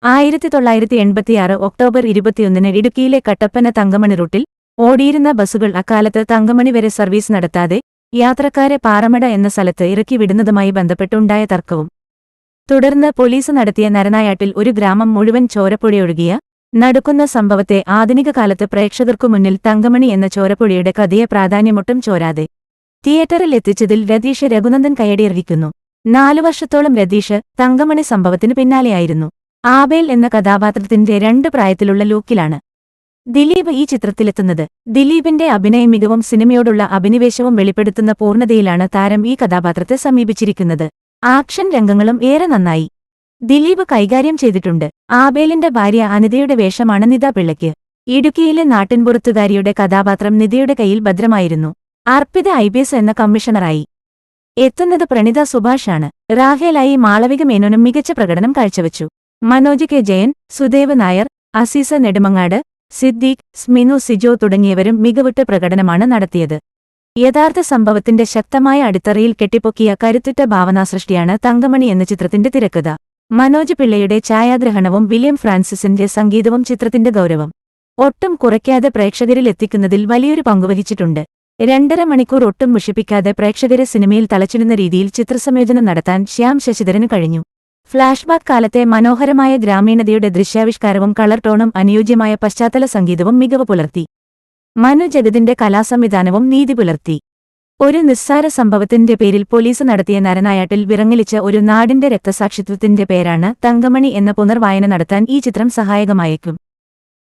1986 October 21 ഇടുക്കിയിലെ കട്ടപ്പന തങ്കമണി റൂട്ടിൽ ഓടിയിരുന്ന ബസുകൾ അക്കാലത്ത് തങ്കമണി വരെ സർവീസ് നടത്താതെ യാത്രക്കാരെ പാറമട എന്ന സ്ഥലത്ത് ഇറക്കി വിടുന്നതുമായി ബന്ധപ്പെട്ടുണ്ടായ തർക്കവും തുടർന്ന് പോലീസ് നടത്തിയ നരനായാട്ടിൽ ഒരു ഗ്രാമം മുഴുവൻ ചോരപ്പുഴയൊഴുകിയ നടക്കുന്ന സംഭവത്തെ ആധുനിക കാലത്ത് പ്രേക്ഷകർക്കു മുന്നിൽ തങ്കമണി എന്ന ചോരപ്പുഴയുടെ കഥയെ പ്രാധാന്യമൊട്ടും ചോരാതെ തിയേറ്ററിൽ എത്തിച്ചതിൽ രതീഷ് രഘുനന്ദൻ കയ്യടിയർഹിക്കുന്നു. 4 വർഷത്തോളം രതീഷ് തങ്കമണി സംഭവത്തിനു പിന്നാലെയായിരുന്നു. ആബേൽ എന്ന കഥാപാത്രത്തിന്റെ 2 പ്രായത്തിലുള്ള ലൂക്കിലാണ് ദിലീപ് ഈ ചിത്രത്തിലെത്തുന്നത്. ദിലീപിന്റെ അഭിനയ മികവും സിനിമയോടുള്ള അഭിനിവേശവും വെളിപ്പെടുത്തുന്ന പൂർണ്ണതയിലാണ് താരം ഈ കഥാപാത്രത്തെ സമീപിച്ചിരിക്കുന്നത്. ആക്ഷൻ രംഗങ്ങളും ഏറെ നന്നായി ദിലീപ് കൈകാര്യം ചെയ്തിട്ടുണ്ട്. ആബേലിന്റെ ഭാര്യ അനിതയുടെ വേഷമാണ് നിത പിള്ളയ്ക്ക്. ഇടുക്കിയിലെ നാട്ടിൻപുറത്തുകാരിയുടെ കഥാപാത്രം നിതയുടെ കയ്യിൽ ഭദ്രമായിരുന്നു. അർപ്പിത IPS എന്ന കമ്മീഷണറായി എത്തുന്നത് പ്രണിത സുഭാഷാണ്. റാഹേലായി മാളവിക മേനോനും മികച്ച പ്രകടനം കാഴ്ചവച്ചു. മനോജ് കെ ജയൻ, സുദേവ് നായർ, അസീസ നെടുമങ്ങാട്, സിദ്ദീഖ്, സ്മിനു സിജോ തുടങ്ങിയവരും മികവുറ്റ പ്രകടനമാണ് നടത്തിയത്. യഥാർത്ഥ സംഭവത്തിന്റെ ശക്തമായ അടിത്തറയിൽ കെട്ടിപ്പൊക്കിയ കരുത്തുറ്റ ഭാവനാസൃഷ്ടിയാണ് തങ്കമണി എന്ന ചിത്രത്തിന്റെ തിരക്കഥ. മനോജ് പിള്ളയുടെ ഛായാഗ്രഹണവും വില്യം ഫ്രാൻസിസിന്റെ സംഗീതവും ചിത്രത്തിന്റെ ഗൗരവം ഒട്ടും കുറയ്ക്കാതെ പ്രേക്ഷകരിൽ എത്തിക്കുന്നതിൽ വലിയൊരു പങ്കുവഹിച്ചിട്ടുണ്ട്. 2.5 മണിക്കൂർ ഒട്ടും മുഷിപ്പിക്കാതെ പ്രേക്ഷകരെ സിനിമയിൽ തളച്ചിടുന്ന രീതിയിൽ ചിത്രസംയോജനം നടത്താൻ ശ്യാം ശശിധരന് കഴിഞ്ഞു. ഫ്ലാഷ്ബാക്ക് കാലത്തെ മനോഹരമായ ഗ്രാമീണതയുടെ ദൃശ്യാവിഷ്കാരവും കളർ ടോണും അനുയോജ്യമായ പശ്ചാത്തല സംഗീതവും മികവ് പുലർത്തി. മനു ജഗതിന്റെ കലാസംവിധാനവും നീതി പുലർത്തി. ഒരു നിസ്സാര സംഭവത്തിന്റെ പേരിൽ പോലീസ് നടത്തിയ നരനായാട്ടിൽ വിറങ്ങലിച്ച ഒരു നാടിന്റെ രക്തസാക്ഷിത്വത്തിന്റെ പേരാണ് തങ്കമണി എന്ന പുനർവായന നടത്താൻ ഈ ചിത്രം സഹായകമായേക്കും.